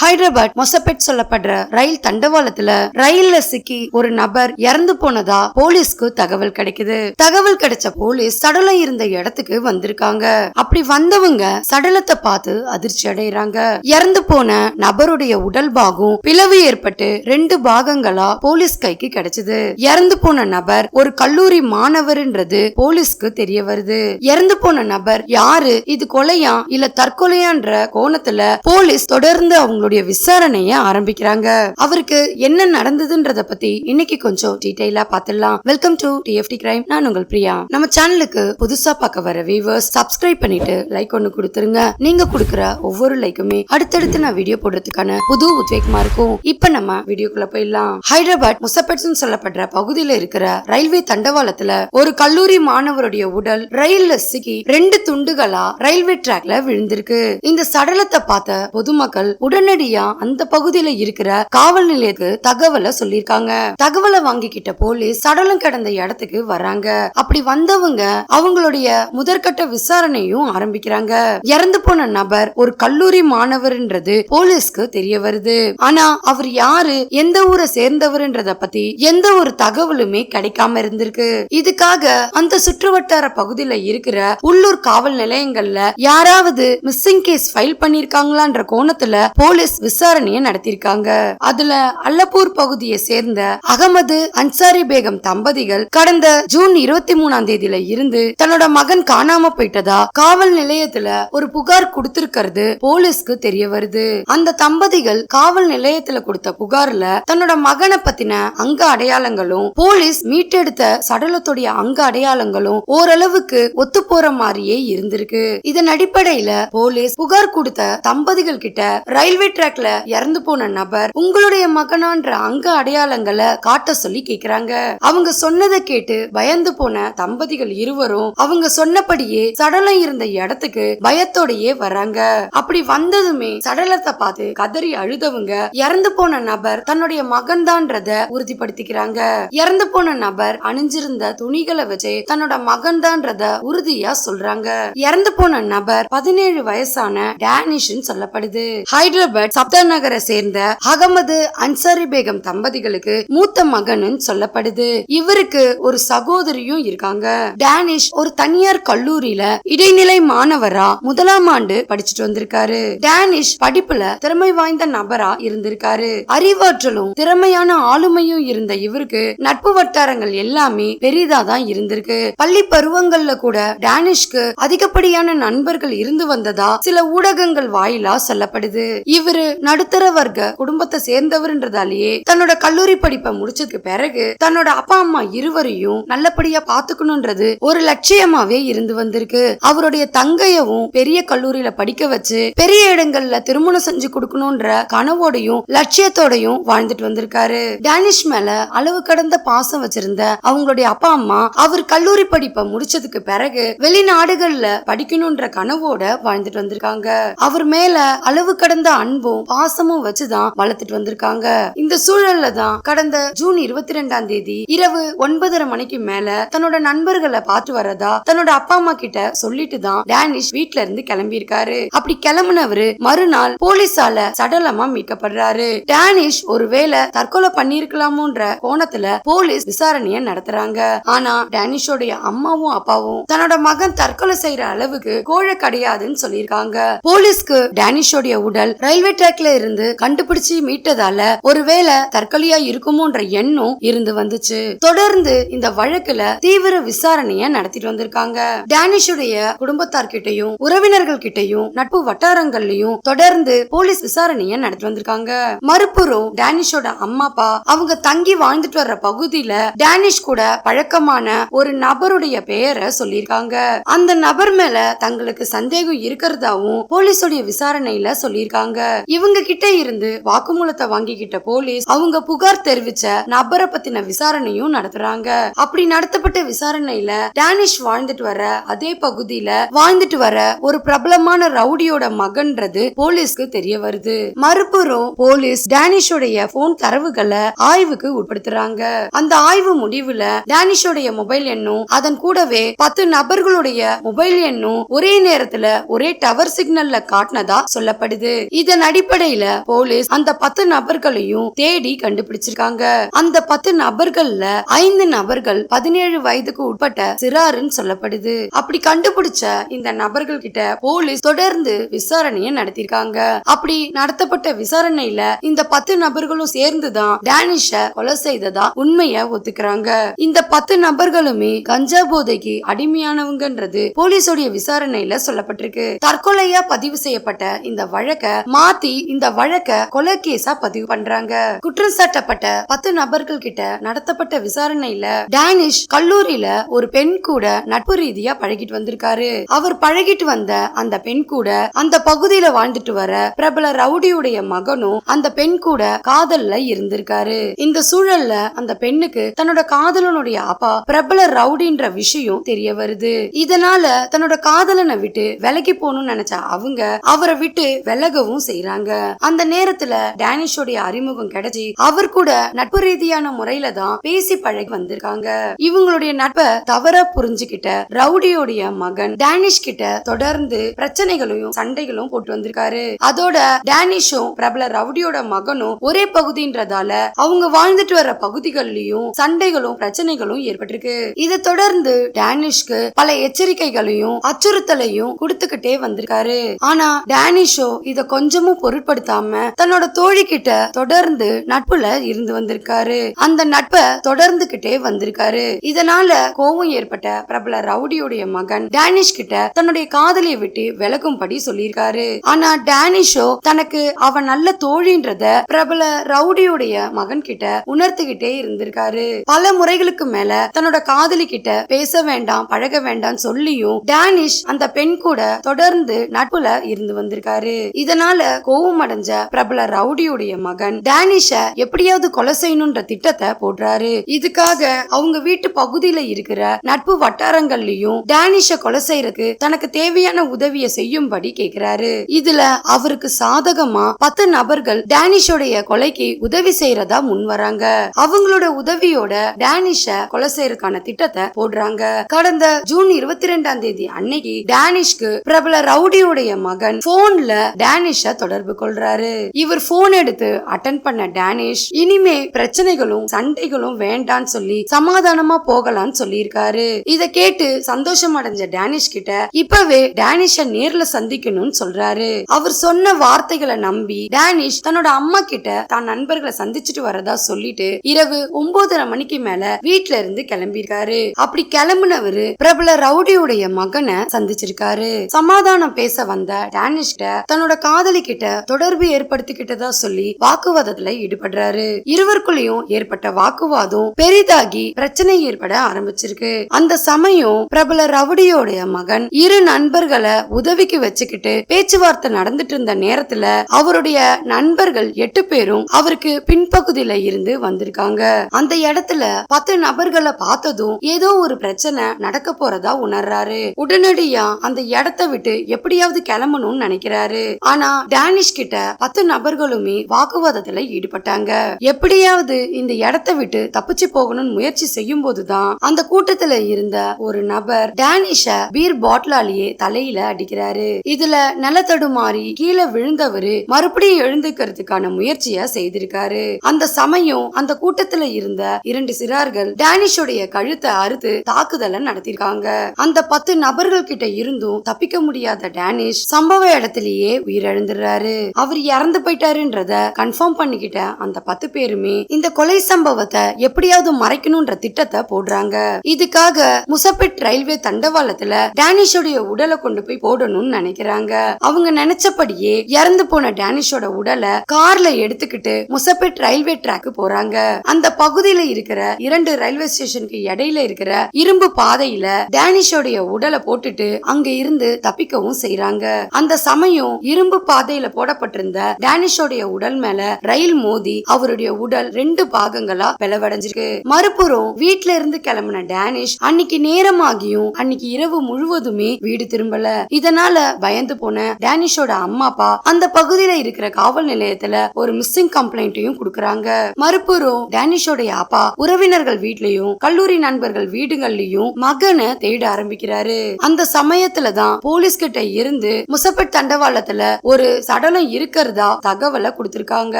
ஹைதராபாத் மொசபெட் சொல்லப்படுற ரயில் தண்டவாளத்துல ரயில்ல சிக்கி ஒரு நபர் இறந்து போனதா போலீஸ்க்கு தகவல் கிடைக்குது. தகவல் கிடைச்ச போலீஸ் சடலம் இருந்த இடத்துக்கு வந்திருக்காங்க. அப்படி வந்தவங்க சடலத்தை பார்த்து அதிர்ச்சி அடைறாங்க. இறந்து போன நபருடைய உடல் பாகம் பிளவு ஏற்பட்டு 2 பாகங்களா போலீஸ் கைக்கு கிடைச்சது. இறந்து போன நபர் ஒரு கல்லூரி மாணவர்ன்றது போலீஸ்க்கு தெரிய வருது. இறந்து போன நபர் யாரு, இது கொலையா இல்ல தற்கொலையான்ற கோணத்துல போலீஸ் தொடர்ந்து அவங்களுடைய விசாரணைய ஆரம்பிக்கிறாங்க. அவருக்கு என்ன நடந்ததுன்றத பத்தி இன்னைக்கு கொஞ்சம் டீடைலா பாத்துடலாம். Welcome to TFT crime. நான் உங்கள் பிரியா. நம்ம சேனலுக்கு புதுசா பார்க்க வர வியூவர்ஸ் சப்ஸ்கிரைப் பண்ணிட்டு லைக் ஒன்னு கொடுத்துருங்க. நீங்க கொடுக்கிற ஒவ்வொரு லைக்குமே அடுத்தடுத்து நான் வீடியோ போடுறதுக்கான புது உத்வேகமா இருக்கும். இப்ப நம்ம வீடியோக்குள்ள போயிடலாம். ஹைதராபாத் முசபெட் சொல்லப்படுற பகுதியில இருக்கிற ரயில்வே தண்டவாளத்துல ஒரு கல்லூரி மாணவருடைய உடல் ரயில்ல சிக்கி 2 துண்டுகளா ரயில்வே டிராக்ல விழுந்திருக்கு. இந்த சடலத்தை பார்த்த பொதுமக்கள் உடனடியா அந்த பகுதியில இருக்கிற காவல் நிலையத்துக்கு தகவலை சொல்லிருக்காங்க. தகவலை வாங்கிக்கிட்ட போலீஸ் சடலம் கிடந்த இடத்துக்கு வர்றாங்க. அப்படி வந்தவங்க அவங்களுடைய முதற்கட்ட விசாரணையும் ஆரம்பிக்கிறாங்க. இறந்து போன நபர் ஒரு கல்லூரி மாணவர்ன்றது போலீஸ்க்கு தெரிய வருது. ஆனா அவர் யாரு, எந்த ஊரை சேர்ந்தவர்ன்றத பத்தி எந்த ஒரு தகவலுமே கிடைக்காம இருந்திருக்கு. இதுக்காக அந்த சுற்றுவட்டார பகுதியில இருக்கிற உள்ளூர் காவல் நிலையங்கள்ல யாராவது மிஸ்ஸிங் கேஸ் ஃபைல் பண்ணிருக்காங்களான்ற கோணத்துல போலீஸ் விசாரணையை நடத்திருக்காங்க. அதுல அல்லப்பூர் பகுதியை சேர்ந்த அகமது அன்சாரி பேகம் தம்பதிகள் கடந்த ஜூன் 23 இருந்து தன்னோட மகன் காணாம போயிட்டதா காவல் நிலையத்துல ஒரு புகார் கொடுத்திருக்கிறது போலீஸ்க்கு தெரிய வருது. அந்த தம்பதிகள் காவல் நிலையத்துல கொடுத்த புகார்ல தன்னோட மகனை பத்தின அங்க அடையாளங்களும் போலீஸ் மீட்டெடுத்த சடலத்துடைய அங்க அடையாளங்களும் ஓரளவுக்கு ஒத்து போற மாதிரியே இருந்திருக்கு. இதன் அடிப்படையில போலீஸ் புகார் கொடுத்த தம்பதிகள் கிட்ட ரயில்வே டிராக்ல இறந்து போன நபர் உங்களுடைய மகனான்ற அங்க அடையாளங்களை காட்ட சொல்லி கேக்குறாங்க. அவங்க சொன்னதை கேட்டு பயந்து போன தம்பதிகள் இருவரும் அவங்க சொன்னபடியே சடலம் இருந்த இடத்துக்கு பயத்தோடயே வராங்க. அப்படி வந்ததுமே சடலத்தை பார்த்து கதறி அழுதவங்க இறந்து போன நபர் தன்னுடைய மகன் தான்றத உறுதிப்படுத்திக்கிறாங்க. இறந்து போன நபர் அணிஞ்சிருந்த துணிகளை வச்சு தன்னோட மகன் தான்றத உறுதியா சொல்றாங்க. இறந்து போன நபர் 17 வயசான டேனிஷ் சொல்லப்படுது. ஹைதராபாத் சப்தா நகரை சேர்ந்த அகமது அன்சாரி பேகம் தம்பதிகளுக்கு மூத்த மகன் சொல்லப்படுது. இவருக்கு ஒரு சகோதரியும் இருக்காங்க. டேனிஷ் ஒரு தனியார் கல்லூரியில இடைநிலை மாணவரா 1ஆம் ஆண்டு படிச்சுட்டு வந்திருக்காரு. டேனிஷ் படிப்புல திறமை வாய்ந்த நபரா இருந்திருக்காரு. அறிவாற்றலும் திறமையான ஆளுமையும் இருந்த இவருக்கு நட்பு வட்டாரங்கள் எல்லாமே பெரிதா தான் இருந்திருக்கு. பள்ளி பருவங்கள்ல கூட டேனிஷ்க்கு அதிகப்படியான நண்பர்கள் இருந்து வந்ததா சில ஊடகங்கள் வாயிலா சொல்லப்படுது. இவரு நடுத்தர வர்க்க குடும்பத்தை சேர்ந்தவர்ன்றதாலேயே தன்னோட கல்லூரி படிப்பை முடிச்சதுக்கு பிறகு தன்னோட அப்பா அம்மா இருவரையும் நல்லபடியா பாத்துக்கணும்ன்றது ஒரு லட்சியமாவே இருந்து வந்திருக்கு. அவருடைய தங்கையவும் பெரிய கல்லூரியில படிக்க வச்சு பெரிய இடங்கள்ல திருமணம் செஞ்சு கொடுக்கணும்ன்ற கனவோடையும் லட்சியத்தோடையும் வாழ்ந்துட்டு வந்திருக்காரு. டேனிஷ் மேல அளவு கடந்த பாசம் வச்சிருந்த அவங்களுடைய அப்பா அம்மா அவர் கல்லூரி படிப்பை முடிச்சதுக்கு பிறகு வெளிநாடுகள்ல படிக்கணும்ன்ற கனவோட வாழ்ந்துட்டு வந்திருக்காங்க. அவர் மேல அளவு கடந்த அன்பும் பாசமும் வச்சுதான் வளர்த்துட்டு வந்திருக்காங்க. இந்த சூழல்ல தான் கடந்த ஜூன் 22 இரவு 9:30 மணிக்கு மேல தன்னோட நண்பர்களை பார்த்து வரதா தன்னோட அப்பா அம்மா கிட்ட சொல்லிட்டு தான் டேனிஷ் வீட்ல இருந்து கிளம்பி இருக்காரு. அப்படி கிளம்புனவரு மறுநாள் போலீசால சடலமா மீட்கப்படுறாரு. டேனிஷ் ஒருவேளை தற்கொலை பண்ணிருக்கலாமோன்ற கோணத்துல போலீஸ் விசாரணைய நடத்துறாங்க. ஆனா டேனிஷோடைய அம்மாவும் அப்பாவும் தன்னோட மகன் தற்கொலை செய்யற அளவுக்கு கோழை கிடையாதுன்னு சொல்லிருக்காங்க. போலீஸ்க்கு டேனிஷோடைய உடல் ரயில்வே டிராக்ல இருந்து கண்டுபிடிச்சு மீட்டதால ஒருவேளை தற்கொலையா இருக்குமோன்ற எண்ணம் இருந்து வந்துச்சு. தொடர்ந்து இந்த வழக்குல தீவிர விசாரணைய நடத்திட்டு வந்திருக்காங்க. டேனிஷுடைய குடும்பத்தார்கிட்டையும் உறவினர்கள் கிட்டையும் நட்பு வட்டாரங்கள்லயும் தொடர்ந்து போலீஸ் விசாரணைய நடத்தி வந்திருக்காங்க. மறுபுறம் டேனிஷோட அம்மா அப்பா அவங்க தங்கி வாழ்ந்துட்டு வர்ற பகுதியில டேனிஷ் கூட பழக்கமான ஒரு நபருடைய பெயரை சொல்லிருக்காங்க. அந்த நபர் மேல தங்களுக்கு சந்தேகம் இருக்கிறதாவும் போலீஸோடைய விசாரணையில சொல்லிருக்காங்க. இவங்க கிட்ட இருந்து வாக்குமூலத்தை வாங்கிக்கிட்ட போலீஸ் அவங்க புகார் தெரிவிச்ச நபரை பத்தின விசாரணையும் நடத்துறாங்க. அப்படி நடத்தப்பட்ட விசாரணையில டேனிஷ் வாழ்ந்துட்டு வர அதே பகுதியில வாழ்ந்துட்டு வர ஒரு பிரபலமான ரவுடியோட மகன்றது போலீஸ்க்கு தெரிய வருது. மறுபுறம் போலீஸ் டேனிஷோடைய போன் தரவுகளை ஆய்வுக்கு உட்படுத்துறாங்க. அந்த ஆய்வு முடிவுல டேனிஷோடைய மொபைல் எண்ணும் அதன் கூடவே 10 நபர்களுடைய மொபைல் எண்ணும் ஒரே நேரத்துல ஒரே டவர் சிக்னல்ல காட்டினதா சொல்லப்படுது. இதன் அடிப்படையில போலீஸ் அந்த 10 நபர்களையும் தேடி கண்டுபிடிச்சிருக்காங்க. அந்த 10 நபர்கள்ல 5 நபர்கள் 17 வயதுக்கு உட்பட்ட சிறாருன்னு சொல்லப்படுது. அப்படி கண்டுபிடிச்ச இந்த நபர்கள் கிட்ட போலீஸ் தொடர்ந்து விசாரணையை நடத்திருக்காங்க. அப்படி நடத்தப்பட்ட விசாரணையில இந்த 10 நபர்களும் சேர்ந்துதான் டேனிஷ கொலை செய்ததா உண்மைய ஒத்துக்கிறாங்க. இந்த 10 நபர்களுமே கஞ்சா போதைக்கு அடிமையானவங்கன்றது போலீஸோட விசாரணையில சொல்லப்பட்டிருக்கு. தற்கொலையா பதிவு செய்யப்பட்ட இந்த வழக்க மாத்தி இந்த வழக்க கொலை கேஸா பதிவு பண்றாங்க. குற்றம் சாட்டப்பட்ட 10 நபர்கள் கிட்ட நடத்தப்பட்ட விசாரணையில டேனிஷ் கல்லூரியில ஒரு பெண் கூட நட்பு ரீதியா பழகிட்டு வந்திருக்காரு. அவர் பழகிட்டு வந்த அந்த பெண் கூட அந்த பகுதியில வாழ்ந்துட்டு வர பிரபல ரவுடியுடைய மகனும் அந்த பெண் கூட காதல்ல இருந்திருக்காரு. இந்த சூழல்ல அந்த பெண்ணுக்கு தன்னோட காதலனுடைய அப்பா பிரபல ரவுடின்ற விஷயம் தெரிய வருது. இதனால தன்னோட காதலனை விட்டு விலகி போகணும்னு நினைச்ச அவங்க அவரை விட்டு விலகவும் செய்யறாங்க. அந்த நேரத்துல டேனிஷோடைய அறிமுகம் கிடைச்சி அவர் கூட நட்பு ரீதியான முறையில தான் பேசி பழகி வந்திருக்காங்க. இவங்களுடைய நட்பை தவறா புரிஞ்சுக்கிட்ட ரவுடியோடைய மகன் டேனிஷ் கிட்ட தொடர்ந்து பிரச்சனைகளையும் சண்டைகளும் போட்டு வந்திருக்காரு. அதோட டேனிஷும் பிரபல ரவுடியோட மகனும் ஒரே பகுதின்றதால அவங்க வாழ்ந்துட்டு வர பகுதிகளிலும் சண்டைகளும் பிரச்சனைகளும் ஏற்பட்டிருக்கு. இதை தொடர்ந்து டேனிஷ்க்கு பல எச்சரிக்கைகளையும் அச்சுறுத்தலையும் கொடுத்துக்கிட்டே வந்திருக்காரு. ஆனா டேனிஷோ இத கொஞ்சமும் பொருட்படுத்தாம தன்னோட தோழி கிட்ட தொடர்ந்து நட்புல இருந்து வந்திருக்காரு. அந்த நட்பை தொடர்ந்துகிட்டே வந்திருக்காரு. இதனால கோபம் ஏற்பட்ட பிரபல ரவுடியோடைய மகன் டேனிஷ் கிட்ட தன்னுடைய காதலியை விட்டு விலகும்படி சொல்லியிருக்காரு. ஆனா டேனிஷோ தனக்கு அவன் நல்ல தோழின்றத பிரபல ரவுடியோடைய மகன் கிட்ட உணர்த்துக்கிட்டே இருந்திருக்காரு. பல முறைகளுக்கு மேல தன்னோட காதலி கிட்ட பேச வேண்டாம் பழக வேண்டாம் சொல்லியும் டேனிஷ் அந்த பெண் கூட தொடர்ந்து நட்புல இருந்து வந்திருக்காரு. இதனால கோபம் அடைஞ்ச பிரபல ரவுடியோடைய மகன் டேனிஷ எப்படியாவது கொலை செய்யணும்ன்ற திட்டத்தை போடுறாரு. இதுக்காக அவங்க வீட்டு பகுதியில இருக்கிற நட்பு வட்டாரங்கள்லயும் டேனிஷ கொலை செய்யறதுக்கு தனக்கு தேவையான உதவியை செய்யும்படி கேக்குறாரு. இதுல அவருக்கு சாதகமா 10 நபர்கள் டேனிஷோடைய கொலைக்கு உதவி செய்யறதா முன் வராங்க. அவங்களோட உதவியோட டேனிஷ கொலை செய்யறதுக்கான திட்டத்தை போடுறாங்க. கடந்த ஜூன் 22ஆம் தேதி அன்னைக்கு டேனிஷ்க்கு பிரபல ரவுடியோடைய மகன் போன்ல டேனிஷ தொடர்பு கொள்றாரு. இவர் போன் எடுத்து அட்டென்ட் பண்ண டேனிஷ் இனிமே பிரச்சனைகளும் சண்டைகளும் வேண்டான்னு சொல்லி சமாதானமா போகலான்னு சொல்லியிருக்காரு. இத கேட்டு சந்தோஷம் அடைஞ்ச டேனிஷ் கிட்ட இப்பவே டேனிஷ நேர்ல சந்திக்கணும்னு சொல்றாரு. அவர் சொன்ன வார்த்தைகளை நம்பி டேனிஷ் தன்னோட அம்மா கிட்ட தான் நண்பர்களை சந்திச்சுட்டு வரதா சொல்லிட்டு இரவு 9:30 மணிக்கு மேல வீட்ல இருந்து கிளம்பிருக்காரு. அப்படி கிளம்புனவரு பிரபல ரவுடியோடைய மகனை சந்திச்சிருக்காரு. சமாதானம் பேச வந்த டேனிஷ் தன்னோட காதலி கிட்ட தொடர்பு ஏற்படுத்திக்கிட்டதா சொல்லி வாக்குவாதத்துல ஈடுபடுறாரு. இருவருக்குள்ளயும் ஏற்பட்ட வாக்குவாதம் பெரிதாகி பிரச்சனை ஏற்பட ஆரம்பிச்சிருக்கு. அந்த சமயம் பிரபல ரவுடியோடைய மகன் இரு நண்பர்களை உதவிக்கு வச்சுக்கிட்டு பேச்சுவார்த்தை நடந்துட்டு இருந்த நேரத்துல அவருடைய நண்பர்கள் 8 பேரும் அவருக்கு பின்பகுதியில இருந்து வந்திருக்காங்க. அந்த இடத்துல 10 நபர்களை பார்த்ததும் ஏதோ ஒரு பிரச்சனை நடக்க போறதா உணர்றாரு. உடனடியா அந்த இடத்தை விட்டு எப்படியாவது கிளம்பணும்னு நினைக்கிறாரு. ஆனா டேனிஷ் கிட்ட 10 நபர்களுமே வாக்குவாதத்துல ஈடுபட்டாங்க. எப்படியாவது இந்த இடத்தை விட்டு தப்பிச்சு போகணும்னு முயற்சி செய்யும் போதுதான் அந்த கூட்டத்துல இருந்த ஒரு நபர் டேனிஷ பீர் பாட்டிலாலேயே தலையில அடிக்கிறாரு. இதுல நிலத்தடுமாறி கீழே விழுந்தவரு மறுபடியும் எழுந்துக்கிறதுக்கான முயற்சிய செய்திருக்காரு. அந்த சமயம் அந்த கூட்டத்துல இருந்த 2 சிறார்கள் டேனிஷோடைய கழுத்தை அறுத்து தாக்குதலை நடத்திருக்காங்க. அந்த 10 நபர்கள் கிட்ட இருந்தும் தப்பிக்க முடியாத டேனிஷ் சம்பவ இடத்திலேயே உயிரிழந்துறாரு. அவர் இறந்து போயிட்டாருன்றத கன்ஃபார்ம் பண்ணிக்கிட்ட அந்த 10 பேருமே இந்த கொலை சம்பவத்தை எப்படியாவது மறைக்கணும்ன்ற திட்டத்தை போடுறாங்க. இதுக்காக முசபெட் ரயில்வே தண்டவாளத்துல டேனிஷோடைய உடலை கொண்டு போய் போடணும்னு நினைக்கிறாங்க. அவங்க நினைச்சபடியே இறந்து போன டேனிஷோட உடலை கார்ல எடுத்துக்கிட்டு முசபெட் ரயில்வே ட்ராக்கு போறாங்க. அந்த பகுதியில இருக்கிற 2 ரயில்வே ஸ்டேஷனுக்கு இடையில இருக்கிற இரும்பு பாதையில டேனிஷோடைய உடலை போட்டுட்டு அங்க இருந்து தப்பிக்கவும் செய்யறாங்க. அந்த சமயம் இரும்பு பாதையில போடப்பட்டிருந்த டேனிஷோடைய உடல் மேல ரயில் மோதி அவருடைய உடல் 2 பாகங்களா பிளவடைஞ்சிருக்கு. மறுபுறம் வீட்ல இருந்து கிளம்பின டேனிஷ் அன்னைக்கு நேரமாகியும் அன்னைக்கு இரவு முழுவதுமே வீடு திரும்பல. இதனால பயந்து போன டேனிஷோட அம்மா அப்பா அந்த பகுதியில இருக்கிற காவல் நிலையத்துல ஒரு மிஸ்ஸிங் கம்ப்ளைண்ட்டையும் கொடுக்கறாங்க. மறுபுறம் டேனிஷோடைய அப்பா உறவினர்கள் வீட்லயும் கல்லூரி நண்பர்கள் வீடுகள்லயும் மகனை தேட ஆரம்பிக்கிறாரு. அந்த சமயத்துலதான் போலீஸ் கிட்ட இருந்து முசபெட் தண்டவாளத்துல ஒரு சடலம் இருக்கிறதா தகவலை கொடுத்திருக்காங்க.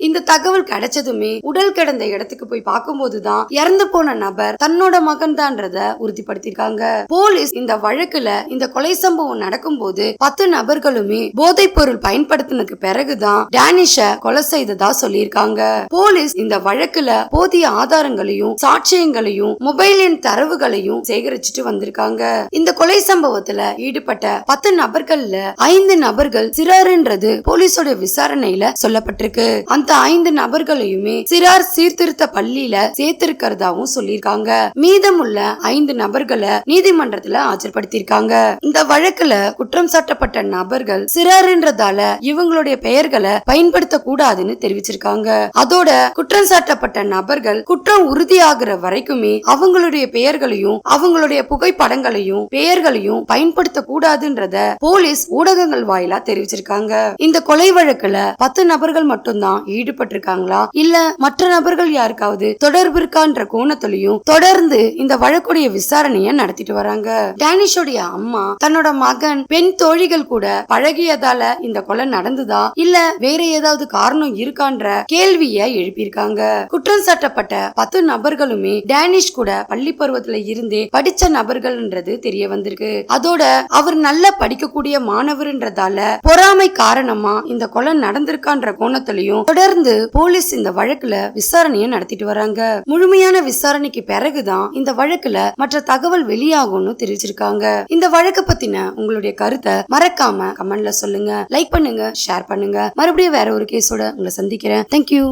இந்த தகவல் கிடைச்சதுமே உடல் கிடந்த இடத்துக்கு போய் பார்க்கும்போதுதான் இறந்து போன நபர் தன்னோட மகன் தான்றத உறுதிப்படுத்திருக்காங்க. போலீஸ் இந்த வழக்குல இந்த கொலை சம்பவம் நடக்கும்போது 10 நபர்களுமே போதைப் பொருள் பயன்படுத்தினதுக்கு பிறகுதான் டேனிஷ கொலை செய்ததா சொல்லியிருக்காங்க. போலீஸ் இந்த வழக்குல போதிய ஆதாரங்களையும் சாட்சியங்களையும் மொபைல் எண் தரவுகளையும் சேகரிச்சுட்டு வந்திருக்காங்க. இந்த கொலை சம்பவத்துல ஈடுபட்ட 10 நபர்கள்ல 5 நபர்கள் சிறார்ன்றது போலீஸோட விசாரணையில சொல்லப்பட்டிருக்கு. அந்த 5 நபர்களையுமே சிறார் சீர்திருத்த பள்ளியில சேர்த்திருக்கிறதாவும் சொல்லியிருக்காங்க. மீதமுள்ள 5 நபர்களை நீதிமன்றத்துல ஆஜர்படுத்தியிருக்காங்க. இந்த வழக்குல குற்றம் சாட்டப்பட்ட நபர்கள் சிறார்ன்றதால இவங்களுடைய பெயர்களை பயன்படுத்த கூடாதுன்னு தெரிவிச்சிருக்காங்க. அதோட குற்றம் சாட்டப்பட்ட நபர்கள் குற்றம் உறுதியாகிற வரைக்குமே அவங்களுடைய பெயர்களையும் அவங்களுடைய புகைப்படங்களையும் பெயர்களையும் பயன்படுத்த கூடாதுன்றத போலீஸ் ஊடகங்கள் வாயிலா தெரிவிச்சிருக்காங்க. இந்த கொலை வழக்குல 10 நபர்கள் மட்டும்தான் ஈடுபட்டிருக்காங்களா இல்ல மற்ற நபர்கள் யாருக்காவது தொடர்பு இருக்கான்ற கோணத்திலையும் தொடர்ந்து இந்த வழக்குடைய விசாரணைய நடத்திட்டு வராங்க. டேனிஷோடைய அம்மா தன்னோட மகன் பெண் தோழிகள் கூட பழகியதால இந்த கொலை நடந்ததா இல்ல வேற ஏதாவது காரணம் இருக்கான்ற கேள்விய எழுப்பியிருக்காங்க. குற்றம் சாட்டப்பட்ட 10 நபர்களுமே டேனிஷ் கூட பள்ளி பருவத்துல இருந்தே படிச்ச நபர்கள்ன்றது தெரிய வந்திருக்கு. அதோட அவர் நல்ல படிக்கக்கூடிய மாணவர்ன்றதால பொறாமை காரணமா இந்த கொலை நடந்திருக்கான்ற கோணத்திலையும் தொடர்ந்து போலீஸ் இந்த வழக்குல விசாரணையை நடத்திட்டு வராங்க. முழுமையான விசாரணைக்கு பிறகுதான் இந்த வழக்குல மற்ற தகவல் வெளியாகும்னு தெரிவிச்சிருக்காங்க. இந்த வழக்கு பத்தின உங்களுடைய கருத்தை மறக்காம கமெண்ட்ல சொல்லுங்க. லைக் பண்ணுங்க, ஷேர் பண்ணுங்க. மறுபடியும் வேற ஒரு கேஸோட உங்களை சந்திக்கிறேன். தேங்க்யூ.